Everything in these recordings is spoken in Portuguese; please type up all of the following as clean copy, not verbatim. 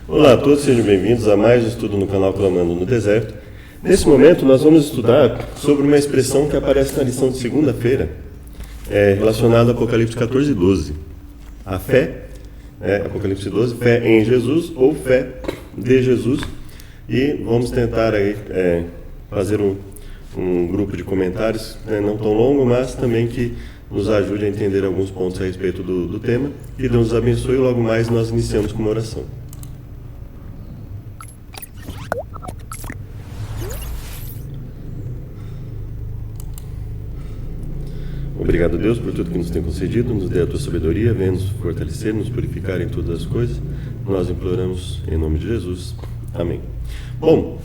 Olá a todos, sejam bem-vindos a mais um estudo no canal Clamando no Deserto. Nesse momento nós vamos estudar sobre uma expressão que aparece na lição de segunda-feira, relacionada a Apocalipse 14 e 12. A fé, Apocalipse 12, fé em Jesus ou fé de Jesus. E vamos tentar aí, fazer um grupo de comentários, não tão longo, mas também que nos ajude a entender alguns pontos a respeito do tema. Que Deus nos abençoe e logo mais nós iniciamos com uma oração. Obrigado, Deus, por tudo que nos tem concedido, nos dê a tua sabedoria, venha nos fortalecer, nos purificar em todas as coisas. Nós imploramos em nome de Jesus. Amém. Bom,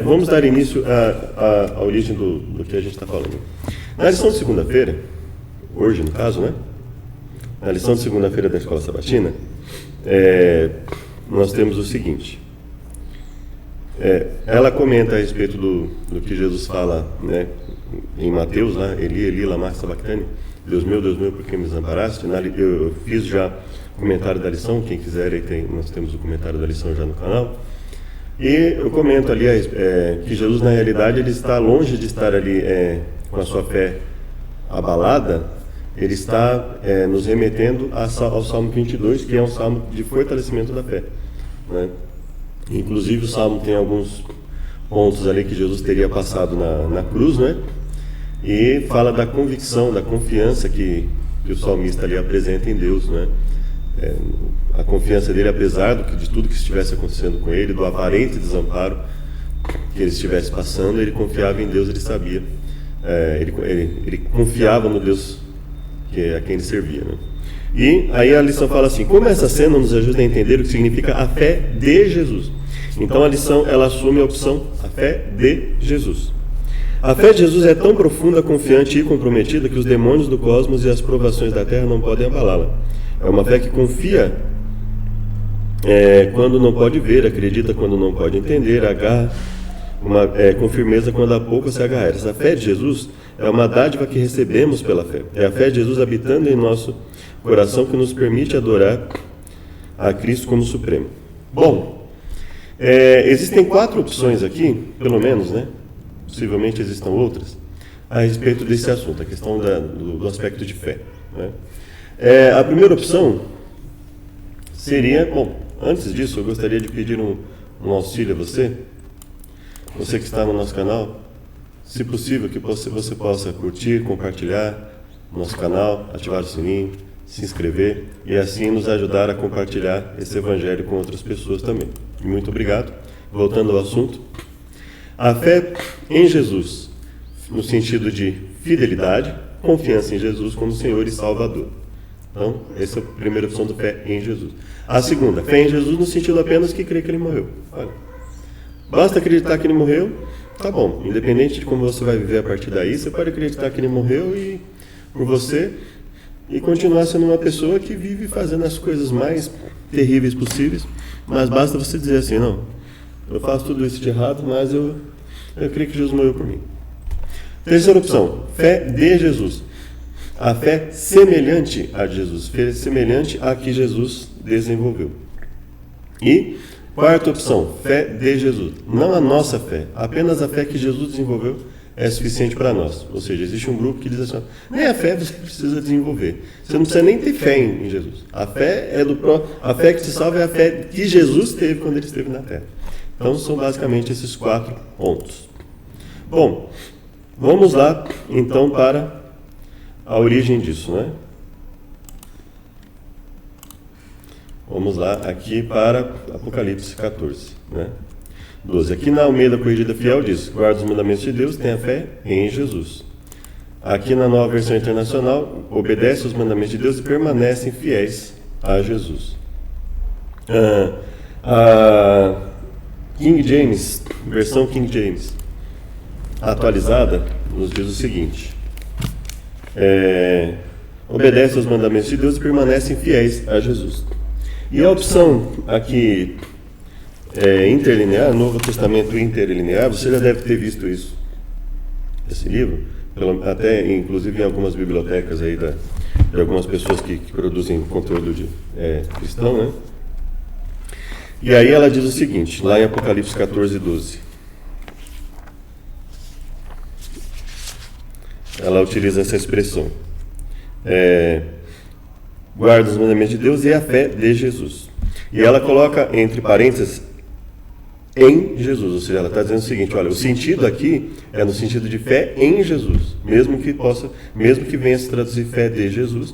vamos dar início à origem do que a gente está falando. Na lição de segunda-feira, hoje no caso, né? Na lição de segunda-feira da Escola Sabatina, nós temos o seguinte. Ela comenta a respeito do que Jesus fala, né, em Mateus, lá, Eli, lama sabachthani, Deus meu, por que me desamparaste? Eu fiz já o comentário da lição, quem quiser, nós temos o comentário da lição já no canal. E eu comento ali que Jesus, na realidade, ele está longe de estar ali com a sua fé abalada, ele está nos remetendo ao Salmo 22, que é um salmo de fortalecimento da fé, né? Inclusive o Salmo tem alguns pontos ali que Jesus teria passado na cruz, né? E fala da convicção, da confiança que o salmista ali apresenta em Deus, né? A confiança dele, apesar de tudo que estivesse acontecendo com ele, do aparente desamparo que ele estivesse passando, ele confiava em Deus, ele sabia. Ele confiava no Deus a quem ele servia, né? E aí a lição fala assim: como essa cena nos ajuda a entender o que significa a fé de Jesus? Então a lição, ela assume a opção, a fé de Jesus. A fé de Jesus é tão profunda, confiante e comprometida que os demônios do cosmos e as provações da terra não podem abalá-la. É uma fé que confia quando não pode ver, acredita quando não pode entender, agarra com firmeza quando há pouco se agarra. Essa fé de Jesus é uma dádiva que recebemos pela fé. É a fé de Jesus habitando em nosso coração que nos permite adorar a Cristo como Supremo. Bom, existem 4 opções aqui, pelo menos, né? Possivelmente existam outras, a respeito desse assunto, a questão do aspecto de fé, né? A primeira opção seria, bom, antes disso eu gostaria de pedir um auxílio a você que está no nosso canal, se possível que você possa curtir, compartilhar o nosso canal, ativar o sininho, se inscrever e assim nos ajudar a compartilhar esse evangelho com outras pessoas também. Muito obrigado. Voltando ao assunto, a fé em Jesus, no sentido de fidelidade, confiança em Jesus como Senhor e Salvador. Então, essa é a primeira opção do fé em Jesus. A segunda, fé em Jesus no sentido apenas que crê que ele morreu. Olha, basta acreditar que ele morreu, tá bom. Independente de como você vai viver a partir daí, você pode acreditar que ele morreu e por você e continuar sendo uma pessoa que vive fazendo as coisas mais terríveis possíveis, mas basta você dizer assim: não, eu faço tudo isso de errado, mas eu creio que Jesus morreu por mim. Terceira opção, fé de Jesus. A fé semelhante a Jesus, fé semelhante a que Jesus desenvolveu. E quarta opção, fé de Jesus. Não a nossa fé, apenas a fé que Jesus desenvolveu é suficiente para nós. Ou seja, existe um grupo que diz assim: nem a fé você precisa desenvolver. Você não precisa nem ter fé em Jesus. A fé a fé que te salva é a fé que Jesus teve quando ele esteve na terra. Então são basicamente esses 4 pontos. Bom, vamos lá então para a origem disso, né? Vamos lá aqui para Apocalipse 14, né? 12. Aqui na Almeida Corrigida Fiel diz: guarda os mandamentos de Deus, tenha fé em Jesus. Aqui na Nova Versão Internacional, obedece os mandamentos de Deus e permanecem fiéis a Jesus. A King James, versão King James atualizada, nos diz o seguinte: obedece aos mandamentos de Deus e permanecem fiéis a Jesus. E a opção aqui interlinear, Novo Testamento interlinear, você já deve ter visto isso, esse livro, até inclusive em algumas bibliotecas aí de algumas pessoas que produzem conteúdo cristão, né? E aí ela diz o seguinte, lá em Apocalipse 14, 12. Ela utiliza essa expressão. Guarda os mandamentos de Deus e a fé de Jesus. E ela coloca entre parênteses em Jesus, ou seja, ela está dizendo o seguinte, olha, o sentido aqui é no sentido de fé em Jesus, mesmo que venha a se traduzir fé de Jesus,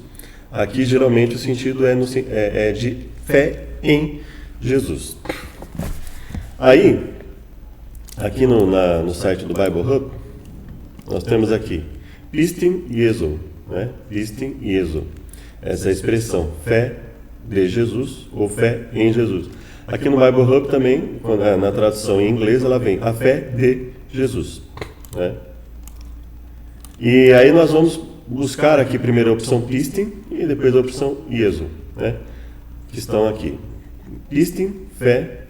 aqui geralmente o sentido é de fé em Jesus. Aí, aqui no site do Bible Hub, nós temos aqui Pistin Jesu, né? Pistin Jesu. Essa é a expressão, fé de Jesus ou fé em Jesus. Aqui no Bible Hub também, na tradução em inglês, ela vem a fé de Jesus, né? E aí nós vamos buscar aqui primeiro a opção Pistin e depois a opção Jesu, né? Que estão aqui. Pistin, fé,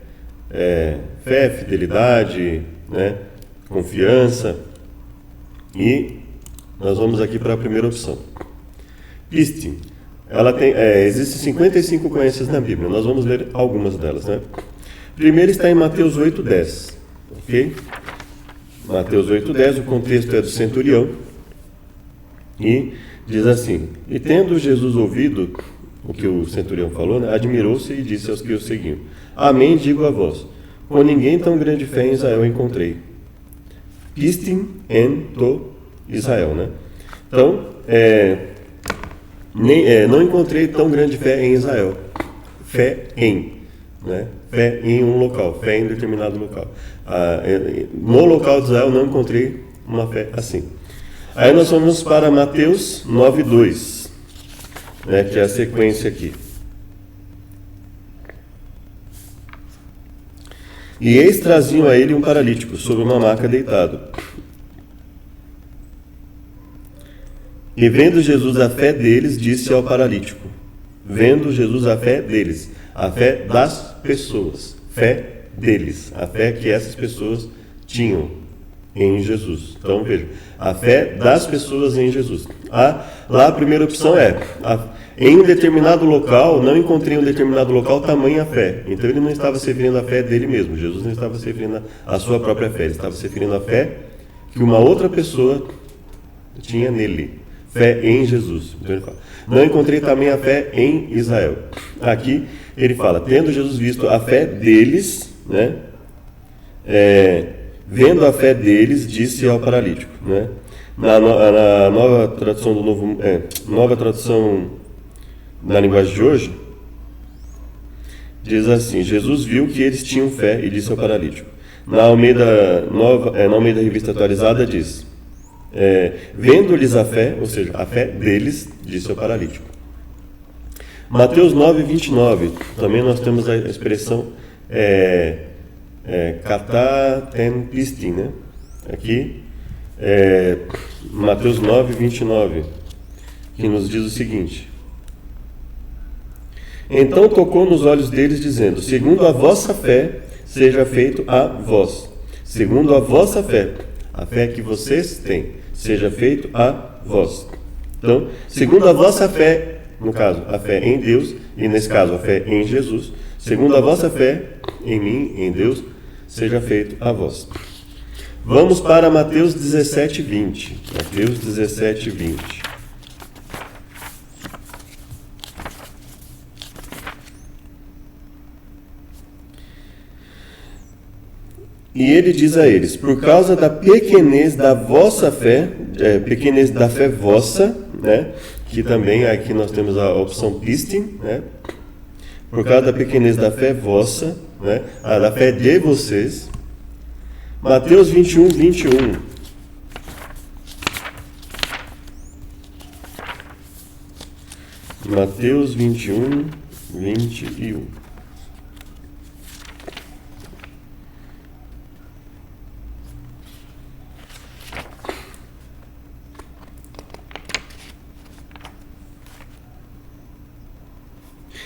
fidelidade, né? Confiança. E nós vamos aqui para a primeira opção. Pistin. Ela tem, existem 55 ocorrências na Bíblia. Nós vamos ler algumas delas, né? Primeiro está em Mateus 8:10, ok? Mateus 8:10, o contexto é do centurião. E diz assim: E tendo Jesus ouvido o que o centurião falou, né, admirou-se e disse aos que o seguiam: Amém, digo a vós, com ninguém tão grande fé em Israel encontrei. Pistin en to Israel, né? Então, não encontrei tão grande fé em Israel. Fé em, né? Fé em um local, fé em determinado local. No local de Israel não encontrei uma fé assim. Aí nós vamos para Mateus 9:2, né? Que é a sequência aqui. E eis traziam a ele um paralítico sobre uma maca deitado. E vendo Jesus a fé deles, disse ao paralítico. Vendo Jesus a fé deles, a fé das pessoas, fé deles, a fé que essas pessoas tinham em Jesus. Então veja, a fé das pessoas em Jesus. Lá a primeira opção em um determinado local, não encontrei em um determinado local tamanha fé. Então ele não estava se referindo à fé dele mesmo, Jesus não estava se referindo à sua própria fé, ele estava se referindo à fé que uma outra pessoa tinha nele. Fé em Jesus. Então ele fala, não encontrei também a fé em Israel. Aqui ele fala, tendo Jesus visto a fé deles, né? Vendo a fé deles, disse ao paralítico, né? Na nova tradução nova tradução na linguagem de hoje, diz assim: Jesus viu que eles tinham fé e disse ao paralítico. Na Almeida Revista Atualizada diz: vendo-lhes a fé, ou seja, a fé deles, disse ao paralítico. Mateus 9:29, também nós temos a expressão kata ten pistin, né? Aqui, Mateus 9:29, que nos diz o seguinte: Então tocou nos olhos deles, dizendo: segundo a vossa fé, seja feito a vós. Segundo a vossa fé, a fé que vocês têm, seja feito a vós. Então, segundo a vossa fé, no caso, a fé em Deus, e nesse caso, a fé em Jesus, segundo a vossa fé em mim, em Deus, seja feito a vós. Vamos para Mateus 17:20. Mateus 17:20. E ele diz a eles: por causa da pequenez da vossa fé, pequenez da fé vossa, né? Que também aqui nós temos a opção pistin, né? Por causa da pequenez da fé vossa, né? Da fé de vocês. Mateus 21:21. Mateus 21:21.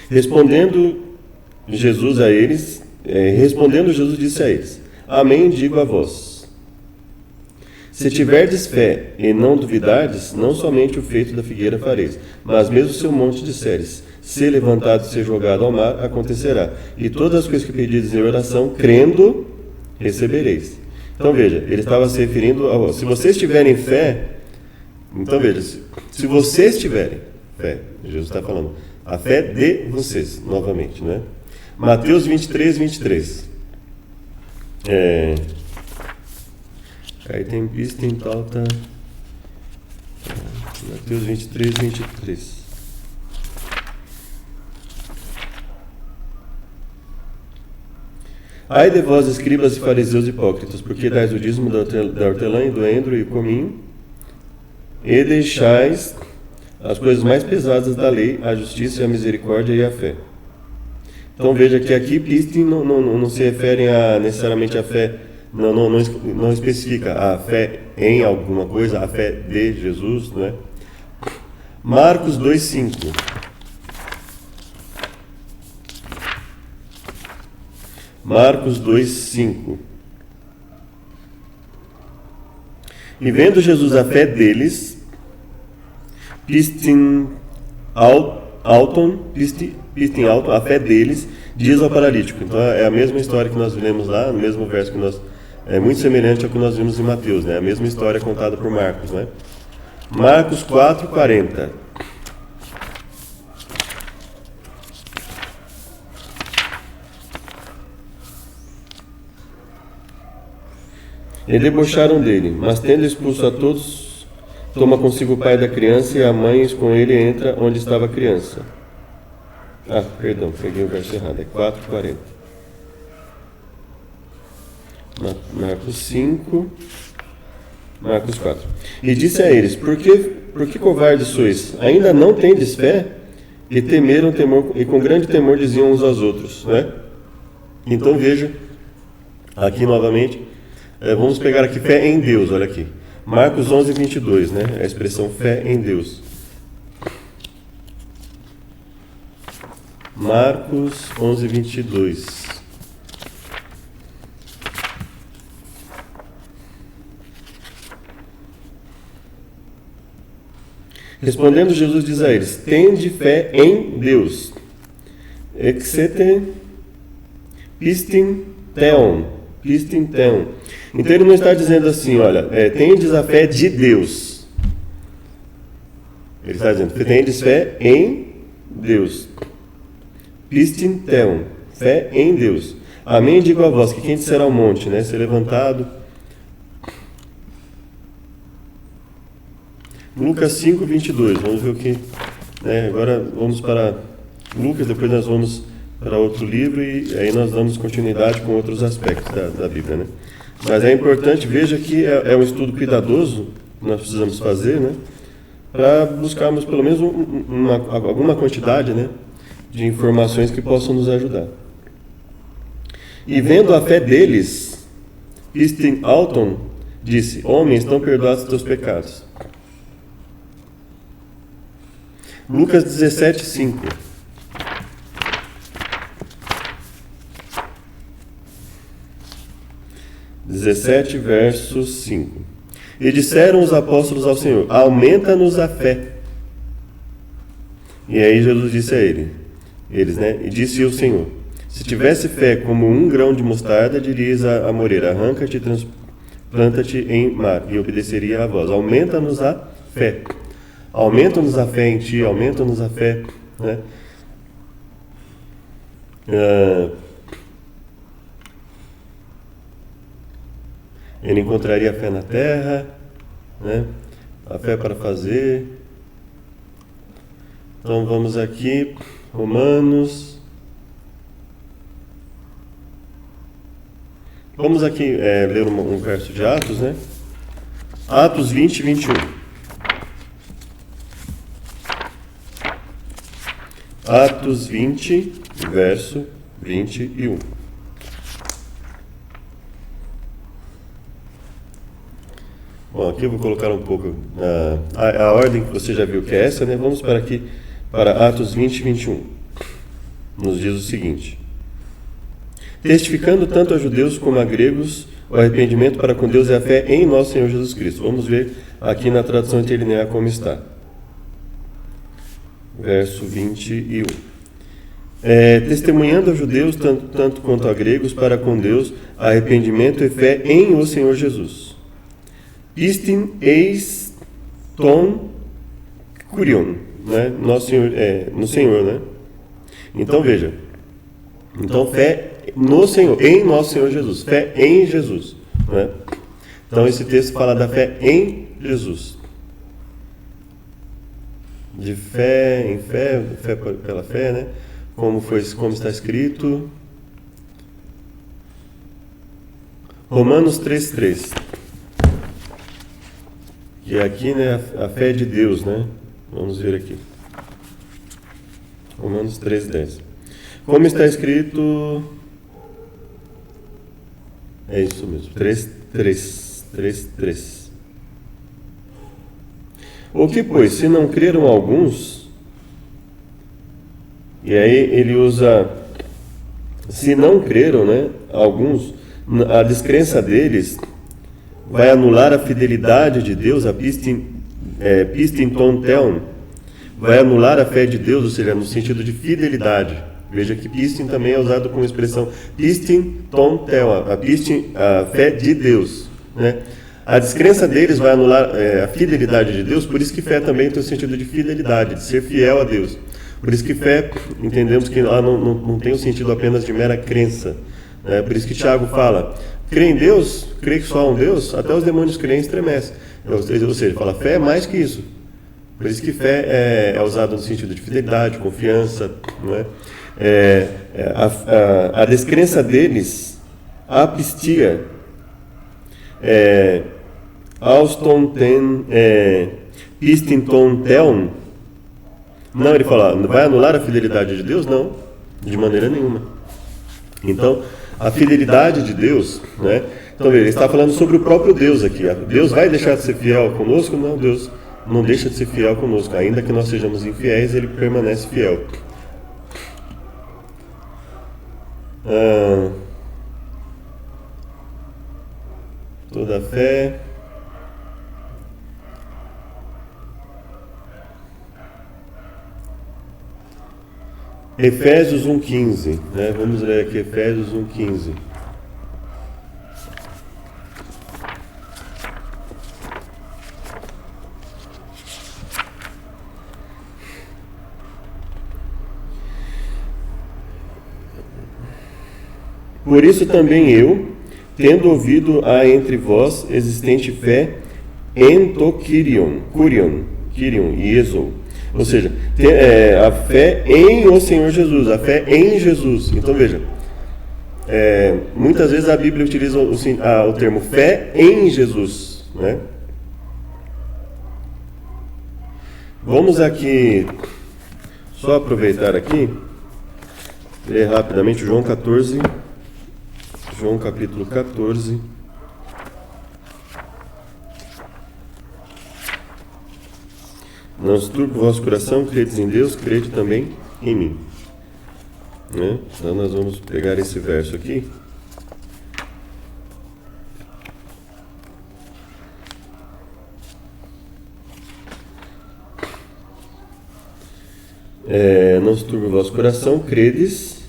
Respondendo Jesus disse a eles: Amém, digo a vós. Se tiverdes fé e não duvidardes, não somente o feito da figueira fareis, mas mesmo o seu monte disseres: ser levantado e ser jogado ao mar, acontecerá. E todas as coisas que pedides em oração, crendo, recebereis. Então veja, ele estava se referindo a se vocês tiverem fé, então veja, se vocês tiverem fé, Jesus está falando, a fé de vocês, novamente, né? Mateus 23, 23. Aí tem pista em pauta. Mateus 23, 23. Ai de vós, escribas e fariseus hipócritas, porque dais o dízimo da hortelã e do endro e o cominho, e deixais as coisas mais pesadas da lei, a justiça, a misericórdia e a fé. Então veja que aqui pistem não se referem necessariamente à fé, não especifica a fé em alguma coisa, a fé de Jesus, não é? Marcos 2,5. Marcos 2,5. E vendo Jesus a fé deles, pistin alton, a fé deles, diz ao paralítico. Então é a mesma história que nós lemos lá, no mesmo verso que nós... É muito semelhante ao que nós vimos em Mateus, né? A mesma história contada por Marcos, né? Marcos 4:40. E debocharam dele, mas tendo expulso a todos, toma consigo o pai da criança e a mãe com ele entra onde estava a criança. Perdão, peguei o verso errado, é 4:40. Marcos 5, Marcos 4. E disse a eles, por que covardes sois? Ainda não tendes fé? E temeram temor, e com grande temor diziam uns aos outros, né? Então veja, aqui novamente, vamos pegar aqui fé em Deus, olha aqui. Marcos 11, 22, né? A expressão fé em Deus. Marcos 11, 22. Respondendo Jesus diz a eles, tende fé em Deus. Exete pistin theon. Então ele não está dizendo assim, olha, tendes a fé de Deus. Ele está dizendo, tendes fé em Deus. Pistin theon, fé em Deus. Amém, digo a vós, que quem será o monte, né, ser levantado. Lucas 5, 22, vamos ver o que... agora vamos para Lucas, depois nós vamos para outro livro e aí nós damos continuidade com outros aspectos da Bíblia, né? Mas é importante, veja que é um estudo cuidadoso que nós precisamos fazer, né? Para buscarmos pelo menos alguma quantidade, né, de informações que possam nos ajudar. E vendo a fé deles, Pistin Alton disse, homens, estão perdoados os teus pecados. Lucas 17, 5. Verso 5. E disseram os apóstolos ao Senhor, aumenta-nos a fé. E aí Jesus disse a eles, né? E disse o Senhor, se tivesse fé como um grão de mostarda, dirias à moreira, arranca-te e planta-te em mar, e obedeceria a vós. Aumenta-nos a fé. Aumenta-nos a fé em ti, aumenta-nos a fé, né? Ele encontraria a fé na terra, né? A fé para fazer. Então vamos aqui, Romanos. Vamos aqui ler um verso de Atos, né? Atos 20, 21. Atos 20, verso 21. Bom, aqui eu vou colocar um pouco a ordem que você já viu que é essa, né? Vamos para aqui, para Atos 20, 21. Nos diz o seguinte. Testificando tanto a judeus como a gregos o arrependimento para com Deus e a fé em nosso Senhor Jesus Cristo. Vamos ver aqui na tradução interlinear como está. verso 21. Testemunhando aos judeus, tanto quanto a gregos, para com Deus, arrependimento e fé em o Senhor Jesus. Pistin eis ton curion, né? Nosso Senhor, no Senhor, né? Então veja, fé no Senhor, em nosso Senhor Jesus, fé em Jesus, né? Então esse texto fala da fé em Jesus. De fé em fé, fé pela fé, né? Como está escrito. Romanos 3:3. Que aqui, né, a fé de Deus, né? Vamos ver aqui. Romanos 3:10. Como está escrito. É isso mesmo. 3:3. O que, pois, se não creram alguns, e aí ele usa, se não creram, né, alguns, a descrença deles vai anular a fidelidade de Deus, a pistin ton theon, vai anular a fé de Deus, ou seja, no sentido de fidelidade. Veja que pistin também é usado como expressão pistin ton theon, a fé de Deus, né? A descrença deles vai anular a fidelidade de Deus, por isso que fé também tem o sentido de fidelidade, de ser fiel a Deus. Por isso que fé, entendemos que ela não tem o sentido apenas de mera crença. Né? Por isso que Tiago fala, crê em Deus, crê que só há um Deus, até os demônios creem e estremecem. Ou seja, fala, fé é mais que isso. Por isso que fé é usado no sentido de fidelidade, confiança. Né? A descrença deles, a apistia, Auston ten pistin ton theon. Não, ele fala, vai anular a fidelidade de Deus? Não, de maneira nenhuma. Então, a fidelidade de Deus, né? Então, ele está falando sobre o próprio Deus aqui. Deus vai deixar de ser fiel conosco? Não, Deus não deixa de ser fiel conosco. Ainda que nós sejamos infiéis, ele permanece fiel. Toda fé. Efésios 1:15, né? Vamos ler aqui Efésios 1:15. Por isso também eu, tendo ouvido a entre vós existente fé en to Kyrion e Esou. Ou seja, a fé em o Senhor Jesus, a fé em Jesus. Então veja, muitas vezes a Bíblia utiliza o termo fé em Jesus, né? Vamos aqui, só aproveitar aqui, ler rapidamente João capítulo 14. Não se turbe o vosso coração, credes em Deus, crede também em mim. Né? Então nós vamos pegar esse verso aqui. Não se turbe o vosso coração, credes,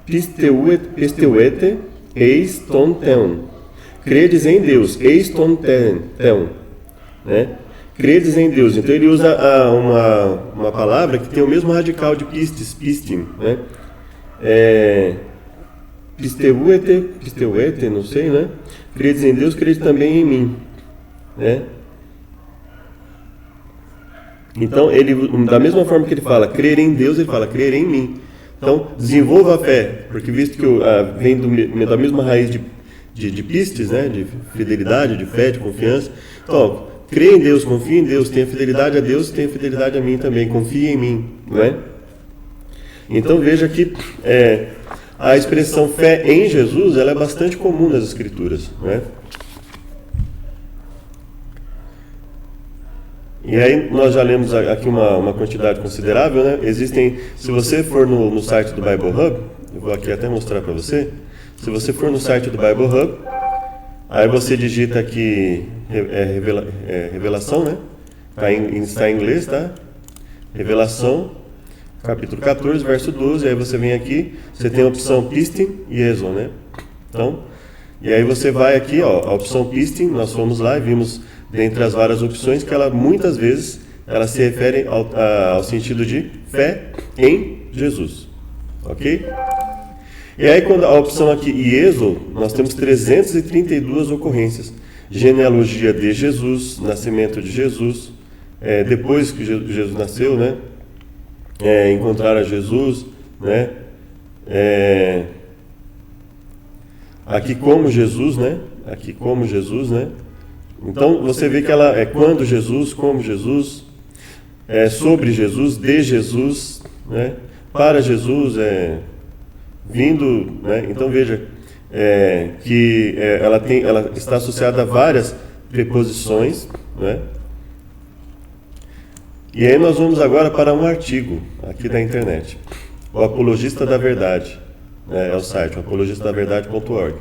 pisteuete, eis ton theon. Credes em Deus, eis ton theon, né? Credes em Deus. Então ele usa uma palavra que tem o mesmo radical de pistin, né? Pisteuete, não sei, né? Credes em Deus, crede também em mim, né? Então ele, da mesma forma que ele fala crer em Deus, ele fala crer em mim. Então, desenvolva a fé, porque visto que vem da mesma raiz de pistes, né, de fidelidade, de fé, de confiança. Então, crê em Deus, confia em Deus, tenha fidelidade a Deus, tenha fidelidade a mim também, confia em mim, não é? Então, veja que a expressão fé em Jesus, ela é bastante comum nas Escrituras, não é? E aí nós já lemos aqui uma quantidade considerável, né? Existem, se você for no site do Bible Hub, eu vou aqui até mostrar para você. Se você for no site do Bible Hub, Aí você digita aqui revelação, né? Está em inglês, tá? Revelação, capítulo 14, verso 12. Aí você vem aqui, você tem a opção pistin e exo, né? Então, e aí você vai aqui, ó, a opção pistin, nós fomos lá e vimos, dentre as várias opções, que ela muitas vezes ela se refere ao sentido de fé em Jesus, ok? E aí, quando a opção aqui ieso, nós temos 332 ocorrências. Genealogia de Jesus, nascimento de Jesus, depois que Jesus nasceu, né? Encontrar a Jesus, né? Aqui como Jesus, né? Aqui como Jesus, né? Então, você vê que ela é quando Jesus, como Jesus, sobre Jesus, de Jesus, né? Para Jesus, vindo, né? Então veja que ela está associada a várias preposições, né? E aí nós vamos agora para um artigo aqui da internet, o Apologista da Verdade, é o site, apologistadaverdade.org.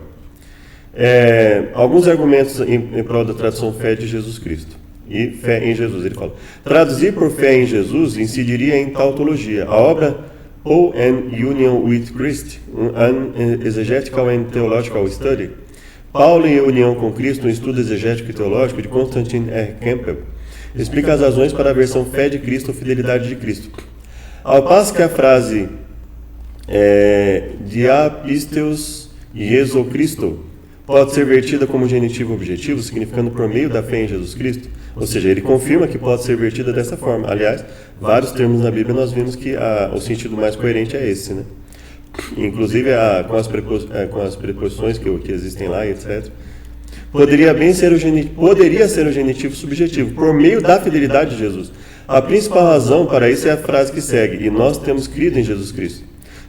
Alguns argumentos em prol da tradução fé de Jesus Cristo e fé em Jesus. Ele fala: traduzir por fé em Jesus incidiria em tautologia. A obra Paul and Union with Christ, an Exegetical and Theological Study, Paulo em união com Cristo, um estudo exegético e teológico, de Constantine R. Campbell, explica as razões para a versão fé de Cristo ou fidelidade de Cristo. Ao passo que a frase diapisteus Iesu Christo pode ser vertida como genitivo objetivo, significando por meio da fé em Jesus Cristo, ou seja, ele confirma que pode ser vertida dessa forma. Aliás, vários termos na Bíblia nós vimos que o sentido mais coerente é esse, né? Inclusive com as preposições que existem lá, etc. Poderia ser o genitivo subjetivo, por meio da fidelidade de Jesus. A principal razão para isso é a frase que segue: e nós temos crido em Jesus Cristo.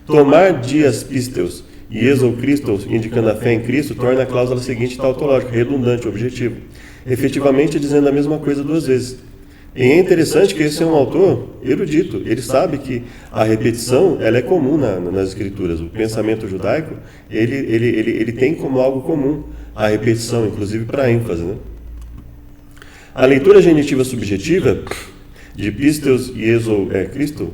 Tomar dias pisteus e exo Cristo, indicando a fé em Cristo, torna a cláusula seguinte tautológica, redundante, objetivo, efetivamente dizendo a mesma coisa duas vezes. E é interessante que esse é um autor erudito. Ele sabe que a repetição ela é comum nas escrituras. O pensamento judaico ele tem como algo comum a repetição, inclusive para ênfase, né? A leitura genitiva subjetiva de pisteus e exo Cristo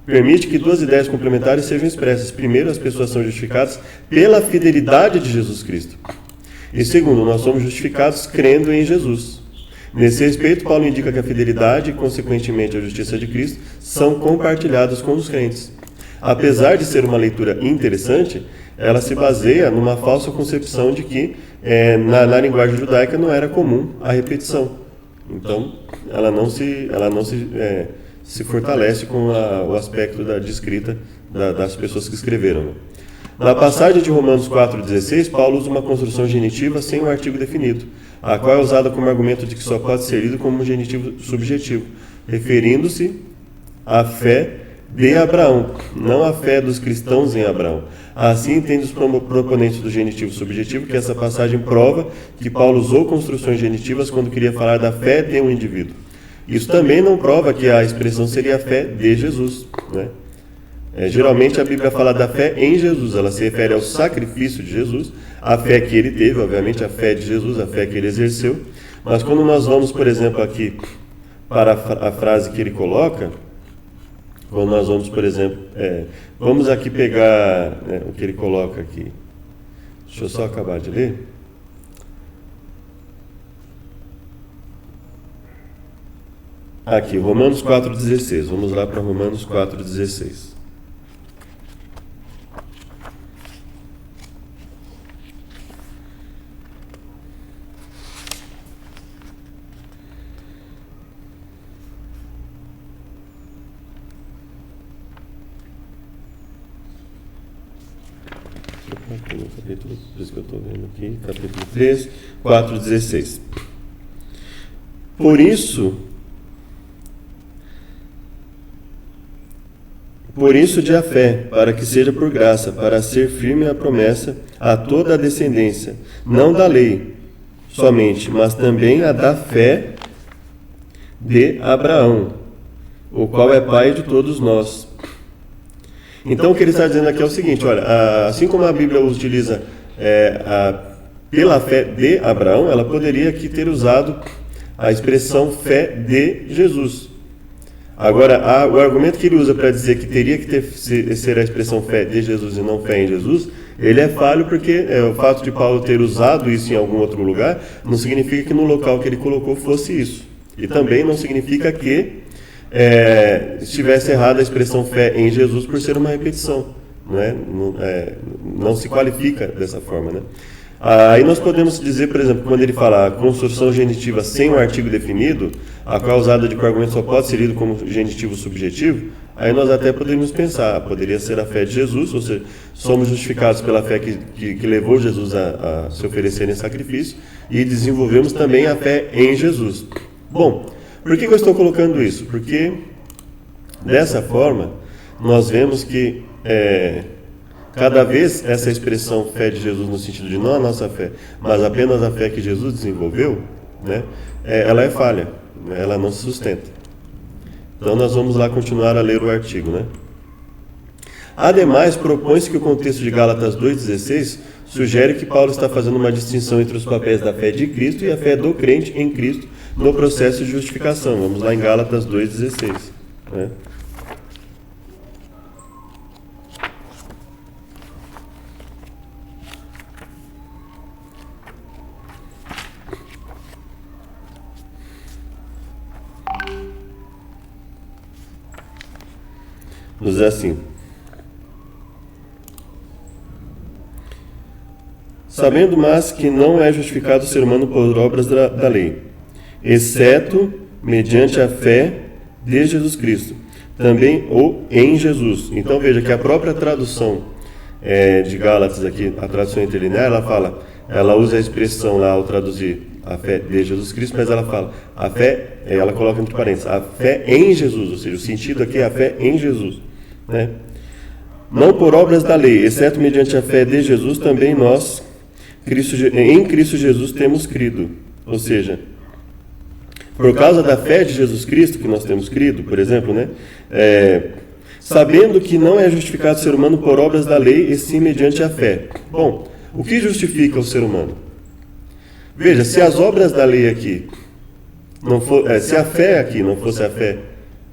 permite que duas ideias complementares sejam expressas. Primeiro, as pessoas são justificadas pela fidelidade de Jesus Cristo. E segundo, nós somos justificados crendo em Jesus. Nesse respeito, Paulo indica que a fidelidade e, consequentemente, a justiça de Cristo são compartilhadas com os crentes. Apesar de ser uma leitura interessante, ela se baseia numa falsa concepção de que na linguagem judaica não era comum a repetição. Então, ela não se fortalece com o aspecto de escrita das pessoas que escreveram. Na passagem de Romanos 4,16, Paulo usa uma construção genitiva sem um artigo definido, a qual é usada como argumento de que só pode ser lido como um genitivo subjetivo, referindo-se à fé de Abraão, não à fé dos cristãos em Abraão. Assim entende os proponentes do genitivo subjetivo que essa passagem prova que Paulo usou construções genitivas quando queria falar da fé de um indivíduo. Isso também não prova que a expressão seria a fé de Jesus, né? Geralmente a Bíblia fala da fé em Jesus, ela se refere ao sacrifício de Jesus, a fé que ele teve, obviamente a fé de Jesus, a fé que ele exerceu. Mas quando nós vamos, por exemplo, aqui para a frase que ele coloca, quando nós vamos, por exemplo, vamos aqui pegar o que ele coloca aqui. Deixa eu só acabar de ler. Aqui, Romanos 4,16. Vamos lá para Romanos 4,16. Capítulo, por isso que eu estou vendo aqui, capítulo 3, 4,16. Por isso de a fé, para que seja por graça, para ser firme a promessa a toda a descendência, não da lei somente, mas também a da fé de Abraão, o qual é pai de todos nós. Então o que ele está dizendo aqui é o seguinte, olha, assim como a Bíblia utiliza pela fé de Abraão, ela poderia aqui ter usado a expressão fé de Jesus. Agora, o argumento que ele usa para dizer que teria que ser a expressão fé de Jesus e não fé em Jesus, ele é falho porque o fato de Paulo ter usado isso em algum outro lugar não significa que no local que ele colocou fosse isso. E também não significa que estivesse errada a expressão fé em Jesus por ser uma repetição. Não se qualifica dessa forma, né? Aí nós podemos dizer, por exemplo, quando ele fala a construção genitiva sem um artigo definido, a qual usada de que o argumento só pode ser lido como genitivo subjetivo, aí nós até poderíamos pensar, poderia ser a fé de Jesus, ou seja, somos justificados pela fé que levou Jesus a se oferecer em sacrifício, e desenvolvemos também a fé em Jesus. Bom, por que eu estou colocando isso? Porque dessa forma nós vemos que cada vez essa expressão fé de Jesus no sentido de não a nossa fé, mas apenas a fé que Jesus desenvolveu, né, ela é falha, ela não se sustenta. Então nós vamos lá continuar a ler o artigo, né? Ademais, propõe-se que o contexto de Gálatas 2,16 sugere que Paulo está fazendo uma distinção entre os papéis da fé de Cristo e a fé do crente em Cristo no processo de justificação. Vamos lá em Gálatas 2,16, né? Nos diz assim: sabendo, mas, que não é justificado o ser humano por obras da lei, exceto mediante a fé de Jesus Cristo, também ou em Jesus. Então veja que a própria tradução de Gálatas aqui, a tradução interlinear, ela usa a expressão lá ao traduzir a fé de Jesus Cristo, mas ela fala a fé, ela coloca entre parênteses, a fé em Jesus, ou seja, o sentido aqui é a fé em Jesus, né? Não por obras da lei, exceto mediante a fé de Jesus, também nós, em Cristo Jesus, temos crido. Ou seja, por causa da fé de Jesus Cristo, que nós temos crido, por exemplo, né? Sabendo que não é justificado o ser humano por obras da lei, e sim mediante a fé. Bom, o que justifica o ser humano? Veja, se as obras da lei aqui, se a fé aqui não fosse a fé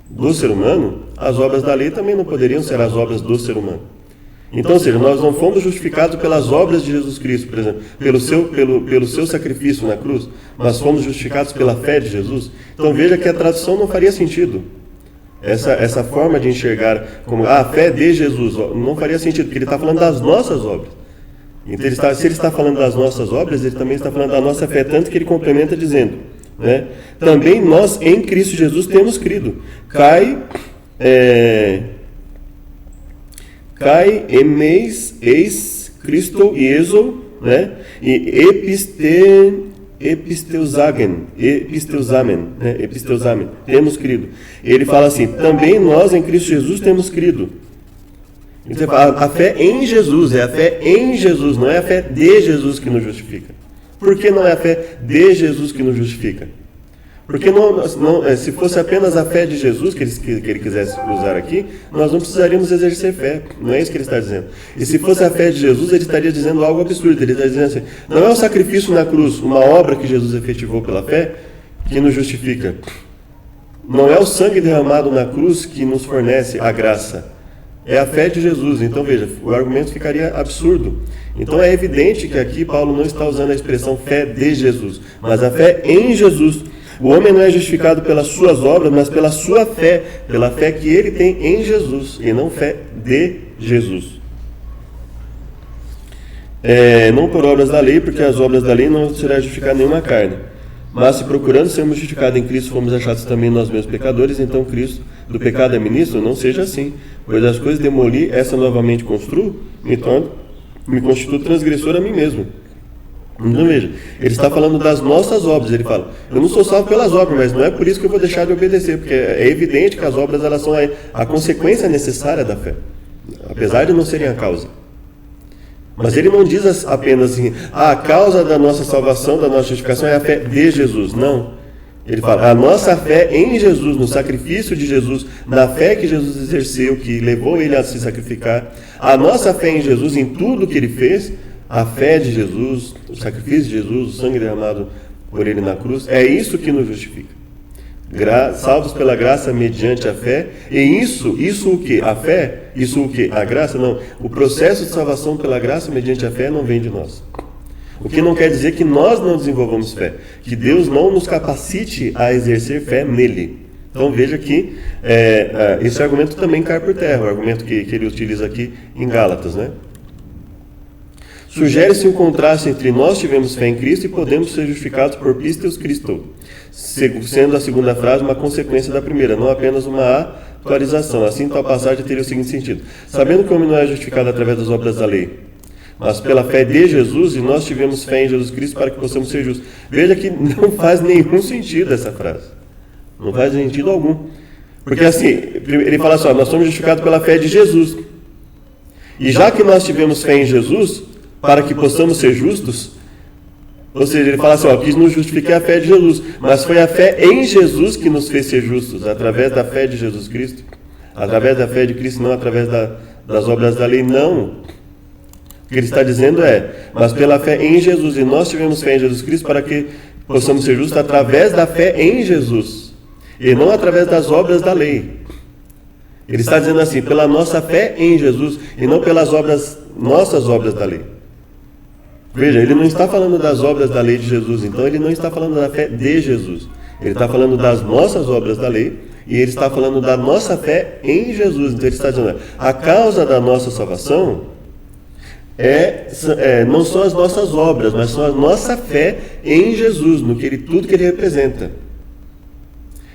do ser humano, as obras da lei também não poderiam ser as obras do ser humano. Então, ou seja, nós não fomos justificados pelas obras de Jesus Cristo, por exemplo, pelo seu sacrifício na cruz, mas fomos justificados pela fé de Jesus. Então veja que a tradução não faria sentido. Essa forma de enxergar como a fé de Jesus não faria sentido, porque ele está falando das nossas obras. Então, se ele está falando das nossas obras, ele também está falando da nossa fé, tanto que ele complementa dizendo, né? Também nós em Cristo Jesus temos crido. Cai emeis eis Cristo Ieso, né? E episteusamen, temos crido. Ele fala assim: também nós em Cristo Jesus temos crido. Então, a fé em Jesus, é a fé em Jesus, não é a fé de Jesus que nos justifica. Por que não é a fé de Jesus que nos justifica? Porque se fosse apenas a fé de Jesus que ele quisesse usar aqui, nós não precisaríamos exercer fé. Não é isso que ele está dizendo. E se fosse a fé de Jesus, ele estaria dizendo algo absurdo. Ele está dizendo assim: não é o sacrifício na cruz, uma obra que Jesus efetivou pela fé, que nos justifica. Não é o sangue derramado na cruz que nos fornece a graça. É a fé de Jesus. Então veja, o argumento ficaria absurdo. Então é evidente que aqui Paulo não está usando a expressão fé de Jesus, mas a fé em Jesus. O homem não é justificado pelas suas obras, mas pela sua fé, pela fé que ele tem em Jesus, e não fé de Jesus. Não por obras da lei, porque as obras da lei não será justificada nenhuma carne. Mas se procurando sermos justificados em Cristo, fomos achados também nós mesmos pecadores, então Cristo do pecado é ministro? Não seja assim. Pois as coisas demoli, essa novamente construo, então me constituo transgressor a mim mesmo. Então veja, ele está falando das nossas obras. Ele fala: eu não sou salvo pelas obras, mas não é por isso que eu vou deixar de obedecer, porque é evidente que as obras elas são a consequência necessária da fé, apesar de não serem a causa. Mas ele não diz apenas assim: a causa da nossa salvação, da nossa justificação é a fé de Jesus. Não. Ele fala: a nossa fé em Jesus, no sacrifício de Jesus, na fé que Jesus exerceu, que levou ele a se sacrificar, a nossa fé em Jesus, em tudo que ele fez, a fé de Jesus, o sacrifício de Jesus, o sangue derramado por ele na cruz, é isso que nos justifica. Salvos pela graça mediante a fé, e isso o que? A fé? Isso o que? A graça? Não. O processo de salvação pela graça mediante a fé não vem de nós. O que não quer dizer que nós não desenvolvamos fé, que Deus não nos capacite a exercer fé nele. Então veja que esse argumento também cai por terra, o argumento que ele utiliza aqui em Gálatas, né? Sugere-se um contraste entre nós tivemos fé em Cristo e podemos ser justificados por pistos Christo, sendo a segunda frase uma consequência da primeira, não apenas uma atualização. Assim, tal passagem teria o seguinte sentido: sabendo que o homem não é justificado através das obras da lei, mas pela fé de Jesus, e nós tivemos fé em Jesus Cristo para que possamos ser justos. Veja que não faz nenhum sentido essa frase. Não faz sentido algum. Porque assim, ele fala assim, nós somos justificados pela fé de Jesus. E já que nós tivemos fé em Jesus, para que possamos ser justos, ou seja, ele fala assim, quis nos justificar a fé de Jesus, mas foi a fé em Jesus que nos fez ser justos, através da fé de Jesus Cristo, através da fé de Cristo, não através das obras da lei, não. O que ele está dizendo mas pela fé em Jesus, e nós tivemos fé em Jesus Cristo para que possamos ser justos através da fé em Jesus, e não através das obras da lei. Ele está dizendo assim, pela nossa fé em Jesus, e não pelas nossas obras da lei. Veja, ele não está falando das obras da lei de Jesus, então ele não está falando da fé de Jesus. Ele está falando das nossas obras da lei, e ele está falando da nossa fé em Jesus. Então ele está dizendo, a causa da nossa salvação não são as nossas obras, mas são a nossa fé em Jesus, tudo que ele representa.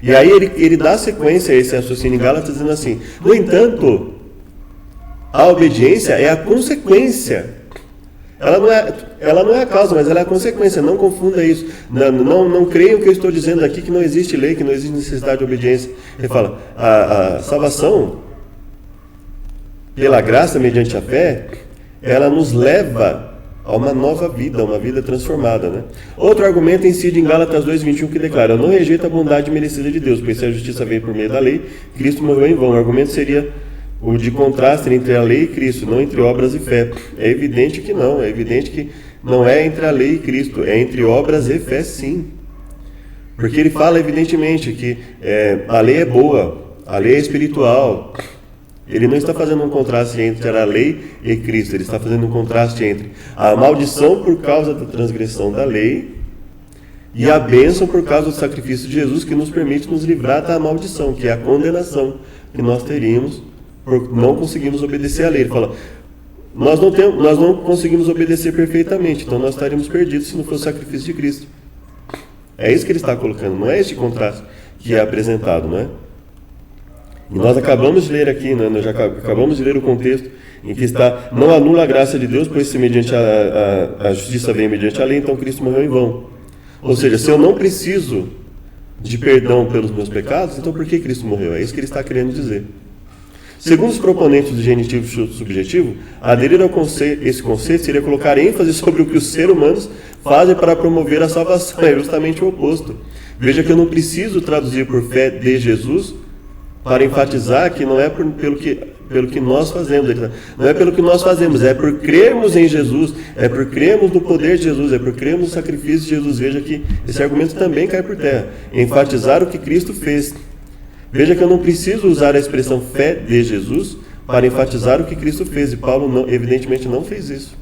E aí ele dá sequência a esse raciocínio em Gálatas, dizendo assim, no entanto, a obediência é a consequência. Ela não é a causa, mas ela é a consequência. Não confunda isso. Não creiam que eu estou dizendo aqui que não existe lei, que não existe necessidade de obediência. Ele fala, a salvação, pela graça, mediante a fé, ela nos leva a uma nova vida, uma vida transformada, né? Outro argumento incide em Gálatas 2:21, que declara, eu não rejeito a bondade merecida de Deus, pois se a justiça veio por meio da lei, Cristo morreu em vão. O argumento seria o de contraste entre a lei e Cristo, não entre obras e fé. É evidente que não, não é entre a lei e Cristo, é entre obras e fé, sim. Porque ele fala evidentemente que a lei é boa, a lei é espiritual. Ele não está fazendo um contraste entre a lei e Cristo, ele está fazendo um contraste entre a maldição por causa da transgressão da lei e a bênção por causa do sacrifício de Jesus, que nos permite nos livrar da maldição, que é a condenação que nós teríamos por não conseguirmos obedecer à lei. Ele fala, nós não conseguimos obedecer perfeitamente, então nós estaríamos perdidos se não fosse o sacrifício de Cristo. É isso que ele está colocando, não é este contraste que é apresentado, não é? E nós acabamos de ler aqui, nós já acabamos de ler o contexto em que está, não anula a graça de Deus, pois se mediante a justiça vem mediante a lei, então Cristo morreu em vão. Ou seja, se eu não preciso de perdão pelos meus pecados, então por que Cristo morreu? É isso que ele está querendo dizer. Segundo os proponentes do genitivo subjetivo, aderir a esse conceito seria colocar ênfase sobre o que os seres humanos fazem para promover a salvação. É justamente o oposto. Veja que eu não preciso traduzir por fé de Jesus para enfatizar que não é pelo que nós fazemos. Não é pelo que nós fazemos, é por crermos em Jesus, é por crermos no poder de Jesus, é por crermos no sacrifício de Jesus. Veja que esse argumento também cai por terra. Enfatizar o que Cristo fez. Veja que eu não preciso usar a expressão fé de Jesus para enfatizar o que Cristo fez, e Paulo evidentemente não fez isso.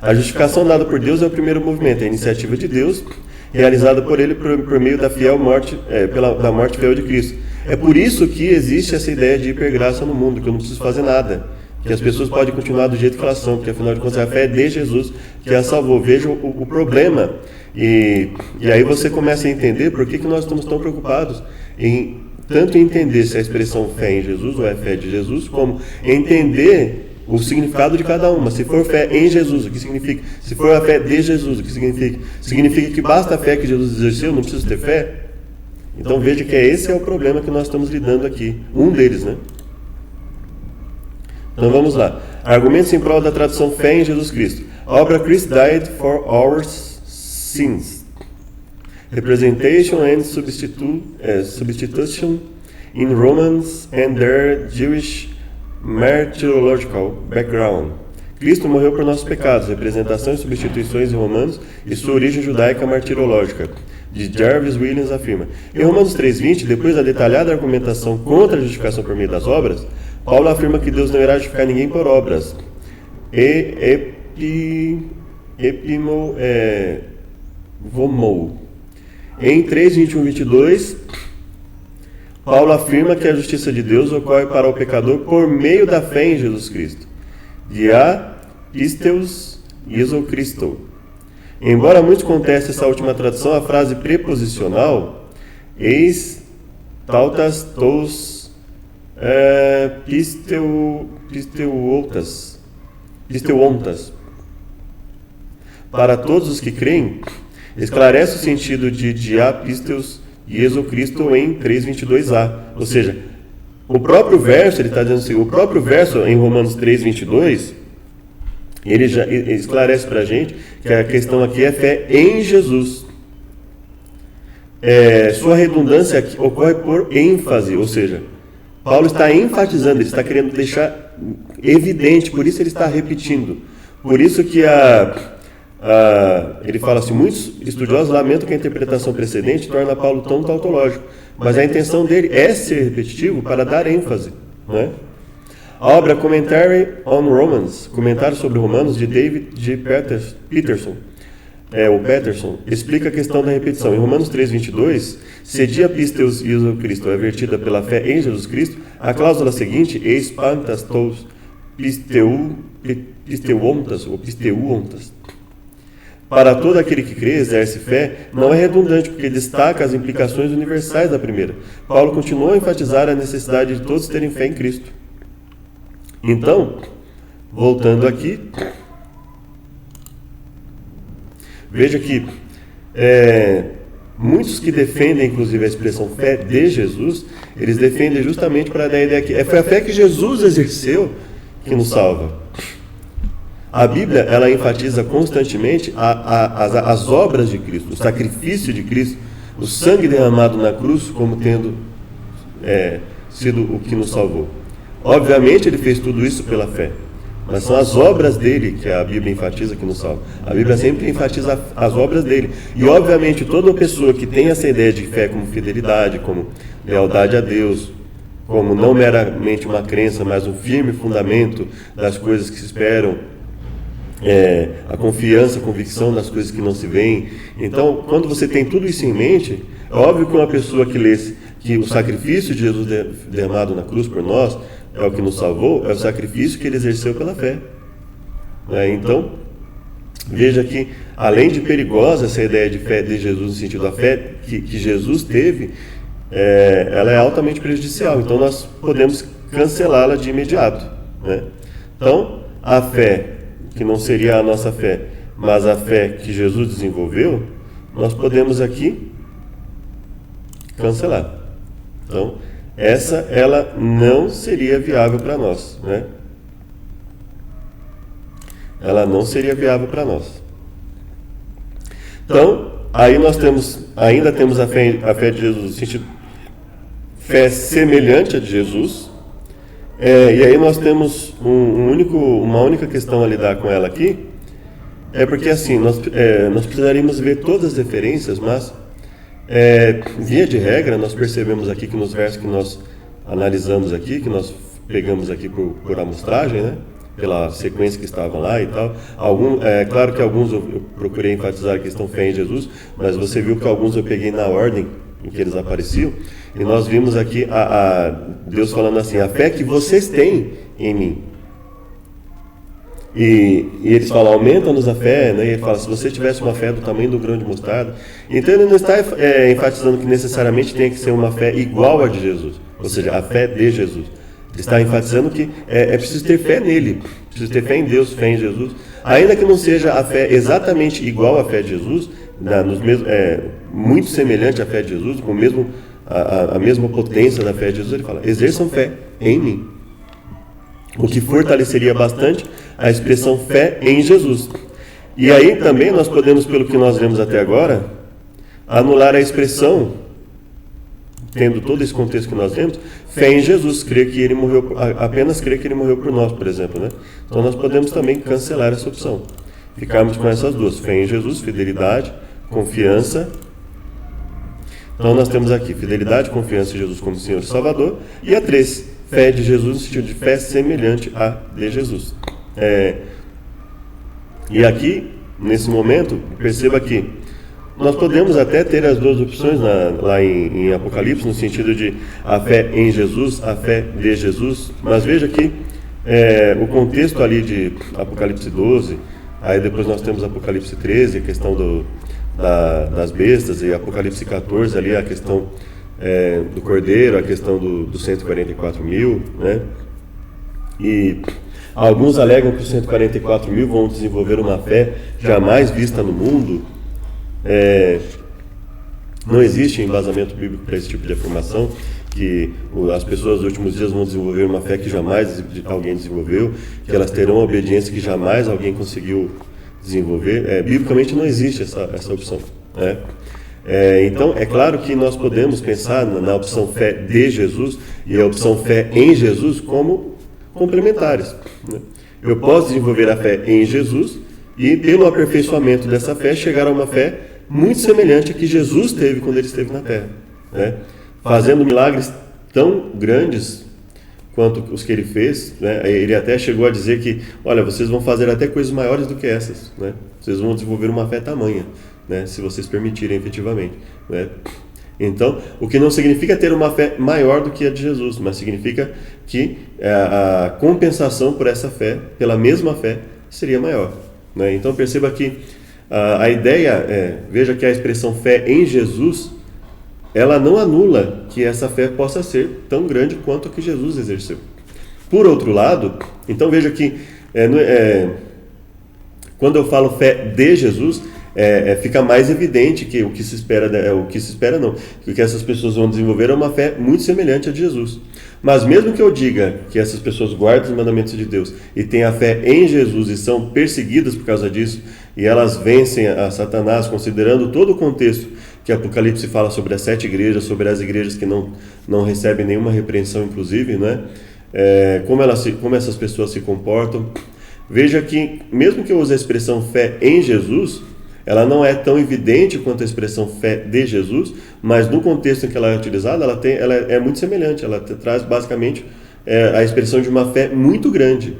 A justificação dada por Deus é o primeiro movimento, é a iniciativa de Deus, realizada por ele por meio da morte fiel de Cristo. É por isso que existe essa ideia de hipergraça no mundo, que eu não preciso fazer nada, que as pessoas podem continuar do jeito que elas são, porque afinal de contas é a fé de Jesus que as salvou. Veja o problema, e aí você começa a entender por que nós estamos tão preocupados tanto em entender se a expressão fé em Jesus ou é fé de Jesus, como entender o significado de cada uma. Se for fé em Jesus, o que significa? Se for a fé de Jesus, o que significa? Significa que basta a fé que Jesus exerceu, não preciso ter fé? Então veja que esse é o problema que nós estamos lidando aqui. Um deles, né? Então vamos lá. Argumentos em prol da tradução fé em Jesus Cristo. A obra Christ died for our sins. Representation and substitution in Romans and their Jewish martyrological background. Cristo morreu por nossos pecados, representação e substituições em Romanos e sua origem judaica martirológica, de Jarvis Williams afirma. Em Romanos 3,20, depois da detalhada argumentação contra a justificação por meio das obras, Paulo afirma que Deus não irá justificar ninguém por obras. Vomou. Em 3:21-22, Paulo afirma que a justiça de Deus ocorre para o pecador por meio da fé em Jesus Cristo. Dia pisteus Iesu Christo. Embora muitos contestem essa última tradução, a frase preposicional eis tautas tos pisteuontas para todos os que creem, esclarece o sentido de dia pisteus Iesu Christo em 3:22a. Ou seja, o próprio verso, ele está dizendo assim, o próprio verso em Romanos 3:22, ele já esclarece para a gente que a questão aqui é fé em Jesus. Sua redundância aqui ocorre por ênfase, ou seja, Paulo está enfatizando, ele está querendo deixar evidente, por isso ele está repetindo. Por isso que ele fala assim, muitos estudiosos lamentam que a interpretação precedente torna Paulo tão tautológico, mas a intenção dele é ser repetitivo para dar ênfase, não é? A obra Commentary on Romans, comentário sobre Romanos, de David G. Peterson, o Peterson, explica a questão da repetição. Em Romanos 3:22, se dia pisteus Iesu Christo é vertida pela fé em Jesus Cristo, a cláusula seguinte, eis pantas tos pisteuontas, ou pisteuontas, para todo aquele que crê, exerce fé, não é redundante, porque destaca as implicações universais da primeira. Paulo continua a enfatizar a necessidade de todos terem fé em Cristo. Então, voltando aqui, veja que muitos que defendem, inclusive, a expressão fé de Jesus, eles defendem justamente para dar a ideia que foi a fé que Jesus exerceu que nos salva. A Bíblia, ela enfatiza constantemente as obras de Cristo, o sacrifício de Cristo, o sangue derramado na cruz como tendo sido o que nos salvou. Obviamente ele fez tudo isso pela fé, mas são as obras dele que a Bíblia enfatiza que nos salva. A Bíblia sempre enfatiza as obras dele. E obviamente toda pessoa que tem essa ideia de fé como fidelidade, como lealdade a Deus, como não meramente uma crença, mas um firme fundamento das coisas que se esperam, a confiança, a convicção das coisas que não se veem. Então, quando você tem tudo isso em mente, é óbvio que uma pessoa que lesse que o sacrifício de Jesus derramado na cruz por nós é o que nos salvou, é o sacrifício que ele exerceu pela fé. Então, veja que, além de perigosa essa ideia de fé de Jesus, no sentido da fé que Jesus teve, ela é altamente prejudicial. Então, nós podemos cancelá-la de imediato, né? Então, a fé, que não seria a nossa fé, mas a fé que Jesus desenvolveu, nós podemos aqui cancelar. Então, ela não seria viável para nós, né? Ela não seria viável para nós. Então, aí nós ainda temos a fé de Jesus, no sentido fé semelhante a de Jesus. E aí nós temos uma única questão a lidar com ela aqui, porque assim, nós precisaríamos ver todas as referências, mas via de regra, nós percebemos aqui que nos versos que nós analisamos aqui, que nós pegamos aqui por amostragem, né, pela sequência que estava lá e tal, claro que alguns eu procurei enfatizar a questão fé em Jesus, mas você viu que alguns eu peguei na ordem em que eles apareciam, e nós vimos aqui Deus falando assim, a fé que vocês têm em mim. E eles falam, aumenta-nos a fé, né? E ele fala, se você tivesse uma fé do tamanho do grão de mostarda. Então ele não está enfatizando que necessariamente tem que ser uma fé igual a de Jesus, ou seja, a fé de Jesus. Ele está enfatizando que é preciso ter fé nele, preciso ter fé em Deus, fé em Jesus. Ainda que não seja a fé exatamente igual à fé de Jesus, muito semelhante à fé de Jesus, com a mesma potência da fé de Jesus, ele fala, exerçam fé em mim. O que fortaleceria bastante a expressão fé em Jesus. E aí também nós podemos, pelo que nós vemos até agora, anular a expressão tendo todo esse contexto que nós vemos, fé em Jesus, crer que ele morreu, apenas crer que ele morreu por nós, por exemplo, né? Então nós podemos também cancelar essa opção, ficarmos com essas duas, fé em Jesus, fidelidade, confiança. Então nós temos aqui fidelidade, confiança em Jesus como Senhor e Salvador, e a 3, fé de Jesus no sentido de fé semelhante à de Jesus. E aqui, nesse momento, perceba que nós podemos até ter as duas opções lá em Apocalipse, no sentido de a fé em Jesus, a fé de Jesus, mas veja que o contexto ali de Apocalipse 12, aí depois nós temos Apocalipse 13, a questão das bestas, e Apocalipse 14 ali a questão do Cordeiro, a questão dos 144 mil, né? E alguns alegam que os 144 mil vão desenvolver uma fé jamais vista no mundo. Não existe embasamento bíblico para esse tipo de afirmação, que as pessoas dos últimos dias vão desenvolver uma fé que jamais alguém desenvolveu, que elas terão uma obediência que jamais alguém conseguiu desenvolver. Biblicamente não existe essa opção, né? Então é claro que nós podemos pensar na opção fé de Jesus e a opção fé em Jesus como complementares, né? Eu posso desenvolver a fé em Jesus e, pelo aperfeiçoamento dessa fé, chegar a uma fé muito semelhante a que Jesus teve quando ele esteve na Terra, né? Fazendo milagres tão grandes quanto os que ele fez, né? Ele até chegou a dizer que, olha, vocês vão fazer até coisas maiores do que essas, né? Vocês vão desenvolver uma fé tamanha, né? Se vocês permitirem efetivamente, né? Então, o que não significa ter uma fé maior do que a de Jesus, mas significa que a compensação por essa fé, pela mesma fé, seria maior, né? Então perceba que a ideia veja que a expressão fé em Jesus, ela não anula que essa fé possa ser tão grande quanto a que Jesus exerceu. Por outro lado, então veja que quando eu falo fé de Jesus, fica mais evidente que o que se espera, que o que essas pessoas vão desenvolver é uma fé muito semelhante a de Jesus. Mas mesmo que eu diga que essas pessoas guardam os mandamentos de Deus e têm a fé em Jesus e são perseguidas por causa disso, e elas vencem a Satanás, considerando todo o contexto que Apocalipse fala sobre as 7 igrejas, sobre as igrejas que não recebem nenhuma repreensão, inclusive, né? Como essas pessoas se comportam. Veja que, mesmo que eu use a expressão fé em Jesus, ela não é tão evidente quanto a expressão fé de Jesus, mas no contexto em que ela é utilizada, ela é muito semelhante. Ela traz basicamente a expressão de uma fé muito grande.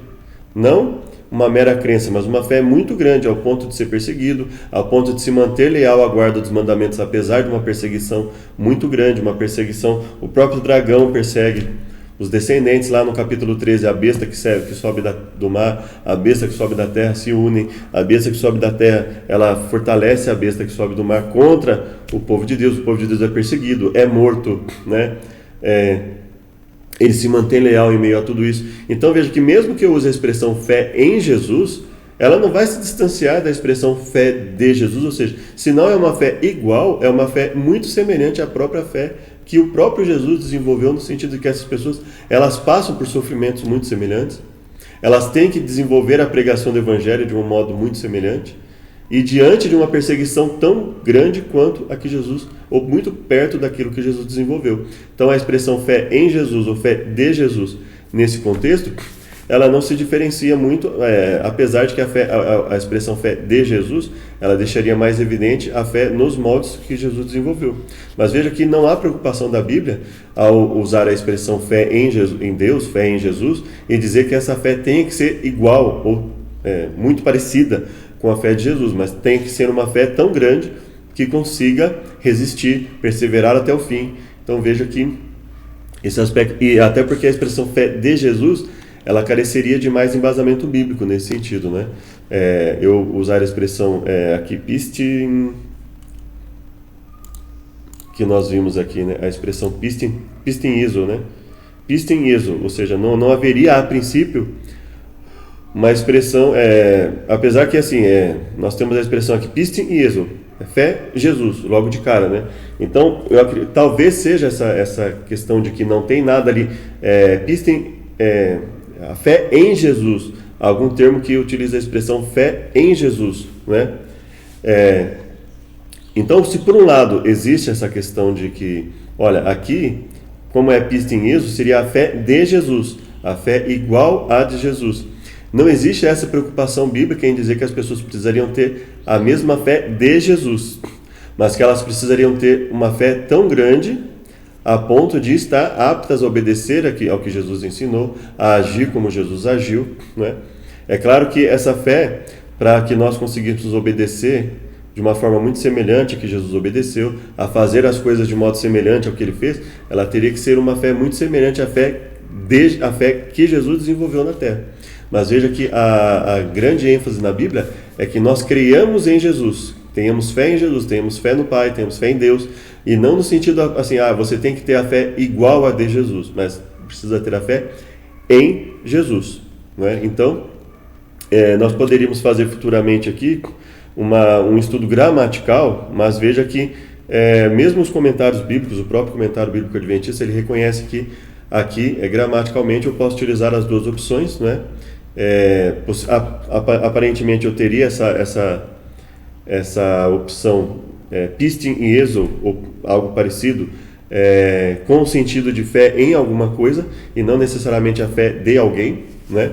Não uma mera crença, mas uma fé muito grande, ao ponto de ser perseguido, ao ponto de se manter leal à guarda dos mandamentos, apesar de uma perseguição muito grande, uma perseguição. O próprio dragão persegue os descendentes. Lá no capítulo 13, a besta que sobe do mar, a besta que sobe da terra se unem. A besta que sobe da terra, ela fortalece a besta que sobe do mar contra o povo de Deus. O povo de Deus é perseguido, é morto, né? Ele se mantém leal em meio a tudo isso. Então veja que mesmo que eu use a expressão fé em Jesus, ela não vai se distanciar da expressão fé de Jesus, ou seja, se não é uma fé igual, é uma fé muito semelhante à própria fé que o próprio Jesus desenvolveu, no sentido de que essas pessoas, elas passam por sofrimentos muito semelhantes, elas têm que desenvolver a pregação do Evangelho de um modo muito semelhante, e diante de uma perseguição tão grande quanto a que Jesus, ou muito perto daquilo que Jesus desenvolveu. Então a expressão fé em Jesus, ou fé de Jesus, nesse contexto, ela não se diferencia muito, apesar de que a expressão fé de Jesus, ela deixaria mais evidente a fé nos moldes que Jesus desenvolveu. Mas veja que não há preocupação da Bíblia ao usar a expressão fé em Deus, fé em Jesus, e dizer que essa fé tem que ser igual ou muito parecida com a fé de Jesus, mas tem que ser uma fé tão grande que consiga resistir, perseverar até o fim. Então veja que esse aspecto, e até porque a expressão fé de Jesus, ela careceria de mais embasamento bíblico nesse sentido, né? Eu usar a expressão aqui pistin, que nós vimos aqui, né? A expressão pistin iso, né? Pistin iso, ou seja, não haveria a princípio uma expressão, apesar que assim, nós temos a expressão aqui, pistin iso, fé Jesus, logo de cara, né? Então, talvez seja essa questão de que não tem nada ali, pistin, a fé em Jesus, algum termo que utiliza a expressão fé em Jesus, né? Então, se por um lado existe essa questão de que olha, aqui, como é pistin eso, seria a fé de Jesus, a fé igual à de Jesus. Não existe essa preocupação bíblica em dizer que as pessoas precisariam ter a mesma fé de Jesus, mas que elas precisariam ter uma fé tão grande a ponto de estar aptas a obedecer ao que Jesus ensinou, a agir como Jesus agiu, né? É claro que essa fé, para que nós conseguíssemos obedecer de uma forma muito semelhante a que Jesus obedeceu, a fazer as coisas de modo semelhante ao que ele fez, ela teria que ser uma fé muito semelhante à fé que Jesus desenvolveu na terra. Mas veja que a grande ênfase na Bíblia é que nós creiamos em Jesus, tenhamos fé em Jesus, tenhamos fé no Pai, tenhamos fé em Deus, e não no sentido assim, você tem que ter a fé igual a de Jesus, mas precisa ter a fé em Jesus, não é? Então, nós poderíamos fazer futuramente aqui um estudo gramatical, mas veja que mesmo os comentários bíblicos, o próprio comentário bíblico adventista, ele reconhece que aqui, gramaticalmente, eu posso utilizar as duas opções, né? Aparentemente eu teria essa opção pistin e eso, ou algo parecido, com o sentido de fé em alguma coisa, e não necessariamente a fé de alguém, né?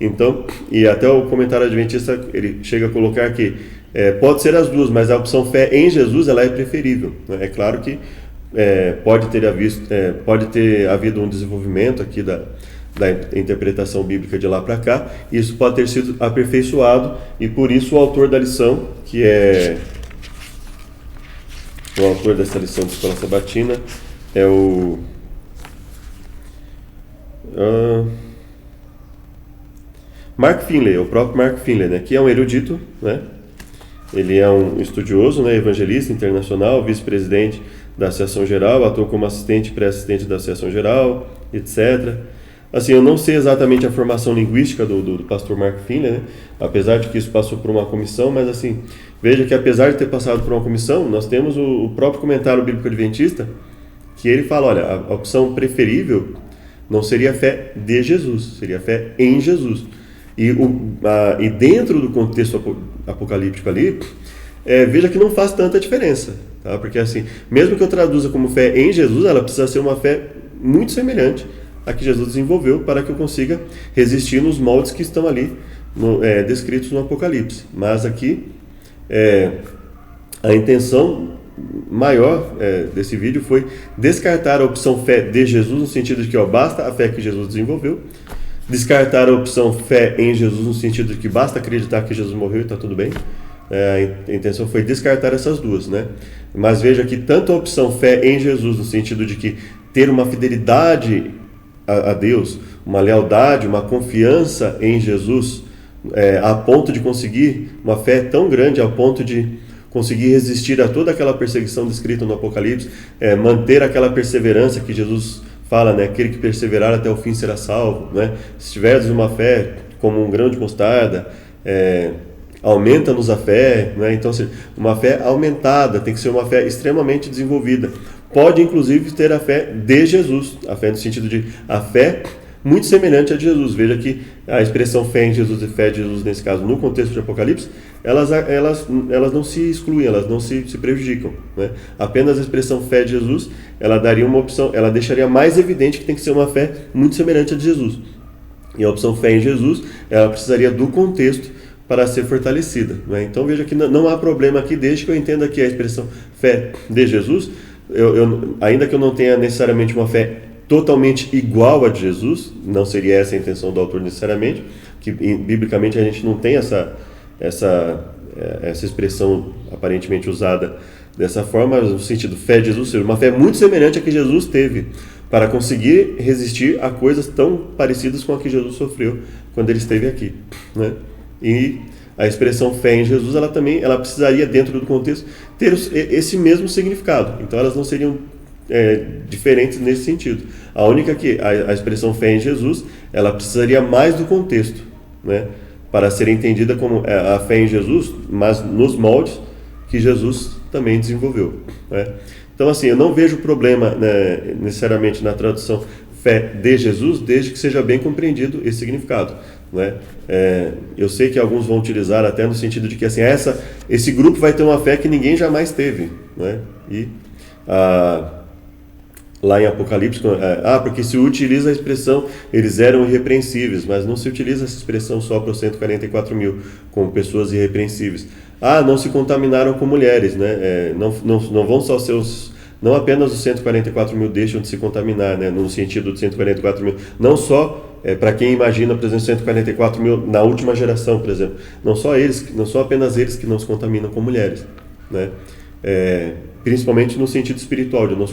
Então, e até o comentário adventista, ele chega a colocar que pode ser as duas, mas a opção fé em Jesus, ela é preferível, né? É claro que pode ter havido um desenvolvimento aqui da interpretação bíblica de lá para cá, e isso pode ter sido aperfeiçoado, e por isso o autor da lição, que é o autor dessa lição de Escola Sabatina, é o Mark Finley, o próprio Mark Finley, né, que é um erudito, né? Ele é um estudioso, né, evangelista internacional, vice-presidente da Associação Geral, atuou como assistente e pré-assistente da Associação Geral, etc. Assim, eu não sei exatamente a formação linguística do pastor Mark Finley, né? Apesar de que isso passou por uma comissão, mas assim, veja que apesar de ter passado por uma comissão, nós temos o próprio comentário bíblico adventista, que ele fala, olha, a opção preferível não seria a fé de Jesus, seria a fé em Jesus. E dentro do contexto apocalíptico ali, veja que não faz tanta diferença, tá? Porque assim, mesmo que eu traduza como fé em Jesus, ela precisa ser uma fé muito semelhante a que Jesus desenvolveu para que eu consiga resistir nos moldes que estão ali descritos no Apocalipse. Mas aqui, a intenção maior desse vídeo foi descartar a opção fé de Jesus, no sentido de que basta a fé que Jesus desenvolveu, descartar a opção fé em Jesus, no sentido de que basta acreditar que Jesus morreu e está tudo bem. A intenção foi descartar essas duas, né? Mas veja que tanto a opção fé em Jesus, no sentido de que ter uma fidelidade a Deus, uma lealdade, uma confiança em Jesus, a ponto de conseguir uma fé tão grande, a ponto de conseguir resistir a toda aquela perseguição descrita no Apocalipse, manter aquela perseverança que Jesus fala, né? Aquele que perseverar até o fim será salvo, né? Se tiveres uma fé como um grão de mostarda, aumenta-nos a fé, né? Então, uma fé aumentada, tem que ser uma fé extremamente desenvolvida. Pode, inclusive, ter a fé de Jesus, a fé no sentido de a fé muito semelhante a de Jesus. Veja que a expressão fé em Jesus e fé de Jesus, nesse caso, no contexto de Apocalipse, elas não se excluem, elas não se prejudicam, né? Apenas a expressão fé de Jesus, ela daria uma opção, ela deixaria mais evidente que tem que ser uma fé muito semelhante a de Jesus. E a opção fé em Jesus, ela precisaria do contexto para ser fortalecida, né? Então veja que não há problema aqui, desde que eu entenda que a expressão fé de Jesus, ainda que eu não tenha necessariamente uma fé totalmente igual a de Jesus, não seria essa a intenção do autor necessariamente, que biblicamente a gente não tem essa expressão aparentemente usada dessa forma, no sentido fé de Jesus, uma fé muito semelhante a que Jesus teve, para conseguir resistir a coisas tão parecidas com a que Jesus sofreu quando ele esteve aqui, né? E a expressão fé em Jesus, ela precisaria, dentro do contexto, ter esse mesmo significado. Então elas não seriam diferentes nesse sentido. A única que a expressão fé em Jesus, ela precisaria mais do contexto, né, para ser entendida como a fé em Jesus, mas nos moldes que Jesus também desenvolveu, né? Então, assim, eu não vejo problema, né, necessariamente na tradução fé de Jesus, desde que seja bem compreendido esse significado, né? Eu sei que alguns vão utilizar até no sentido de que assim, esse grupo vai ter uma fé que ninguém jamais teve, né? E lá em Apocalipse, porque se utiliza a expressão eles eram irrepreensíveis, mas não se utiliza essa expressão só para os 144 mil, como pessoas irrepreensíveis. Não se contaminaram com mulheres, né? Não vão só ser não apenas os 144 mil deixam de se contaminar, né? No sentido de 144 mil, não só para quem imagina, por exemplo, 144 mil na última geração, por exemplo, não só apenas eles que não se contaminam com mulheres, né? Principalmente no sentido espiritual, de não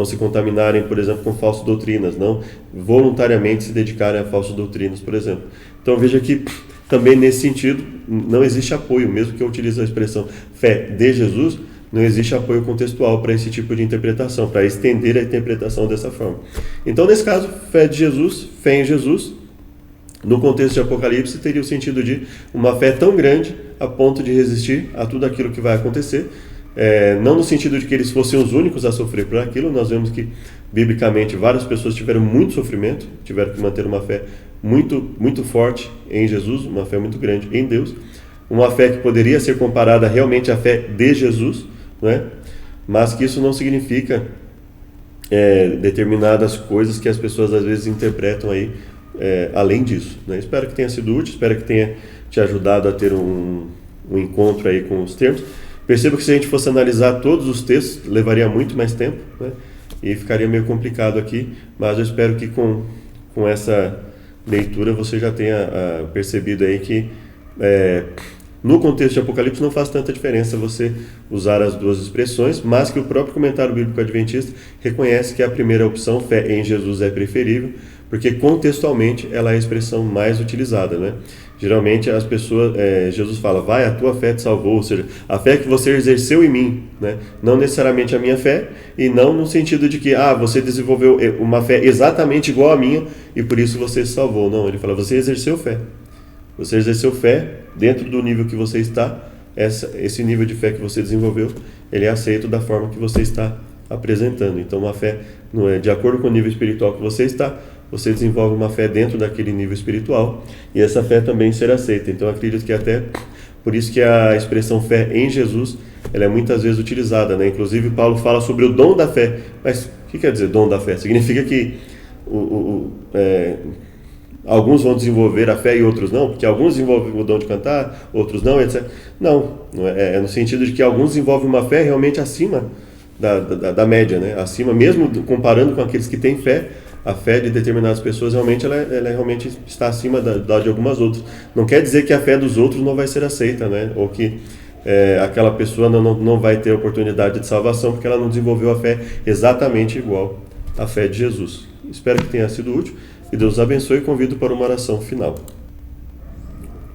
se contaminarem, por exemplo, com falsas doutrinas, não voluntariamente se dedicarem a falsas doutrinas, por exemplo. Então veja que também nesse sentido não existe apoio, mesmo que eu utilize a expressão fé de Jesus, não existe apoio contextual para esse tipo de interpretação, para estender a interpretação dessa forma. Então, nesse caso, fé de Jesus, fé em Jesus, no contexto de Apocalipse, teria o sentido de uma fé tão grande a ponto de resistir a tudo aquilo que vai acontecer, não no sentido de que eles fossem os únicos a sofrer por aquilo. Nós vemos que, biblicamente, várias pessoas tiveram muito sofrimento, tiveram que manter uma fé muito, muito forte em Jesus, uma fé muito grande em Deus, uma fé que poderia ser comparada realmente à fé de Jesus, né? Mas que isso não significa determinadas coisas que as pessoas às vezes interpretam aí além disso, né? Espero que tenha sido útil, espero que tenha te ajudado a ter um encontro aí com os termos. Perceba que se a gente fosse analisar todos os textos, levaria muito mais tempo, né? E ficaria meio complicado aqui, mas eu espero que com essa leitura você já tenha percebido aí que no contexto de Apocalipse não faz tanta diferença você usar as duas expressões, mas que o próprio comentário bíblico adventista reconhece que a primeira opção, fé em Jesus, é preferível, porque contextualmente ela é a expressão mais utilizada, né? Geralmente as pessoas, Jesus fala, vai, a tua fé te salvou, ou seja, a fé que você exerceu em mim, né? Não necessariamente a minha fé, e não no sentido de que, você desenvolveu uma fé exatamente igual à minha, e por isso você se salvou. Não, ele fala, você exerceu fé. Você exerceu fé dentro do nível que você está, esse nível de fé que você desenvolveu, ele é aceito da forma que você está apresentando. Então, uma fé não é de acordo com o nível espiritual que você está, você desenvolve uma fé dentro daquele nível espiritual, e essa fé também será aceita. Então, acredito que até por isso que a expressão fé em Jesus, ela é muitas vezes utilizada, né? Inclusive, Paulo fala sobre o dom da fé. Mas o que quer dizer dom da fé? Significa que alguns vão desenvolver a fé e outros não, porque alguns desenvolvem o dom de cantar, outros não, etc. Não é no sentido de que alguns desenvolvem uma fé realmente acima da média, né? Acima, mesmo comparando com aqueles que têm fé, a fé de determinadas pessoas realmente ela realmente está acima de algumas outras. Não quer dizer que a fé dos outros não vai ser aceita, né? Ou que aquela pessoa não vai ter oportunidade de salvação porque ela não desenvolveu a fé exatamente igual à fé de Jesus. Espero que tenha sido útil. Que Deus os abençoe e convido para uma oração final.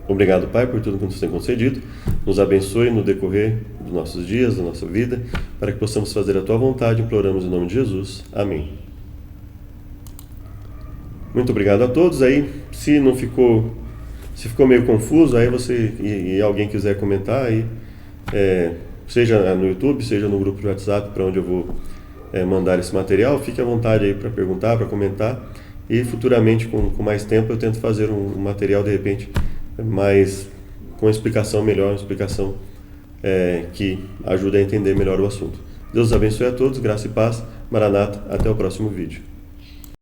Obrigado, Pai, por tudo que nos tem concedido. Nos abençoe no decorrer dos nossos dias, da nossa vida, para que possamos fazer a Tua vontade. Imploramos em nome de Jesus. Amém. Muito obrigado a todos. Aí, se ficou meio confuso, aí você e alguém quiser comentar, aí, seja no YouTube, seja no grupo de WhatsApp, para onde eu vou mandar esse material, fique à vontade aí para perguntar, para comentar. E futuramente, com mais tempo, eu tento fazer um material, de repente, com explicação melhor, uma explicação que ajude a entender melhor o assunto. Deus abençoe a todos, graça e paz. Maranata, até o próximo vídeo.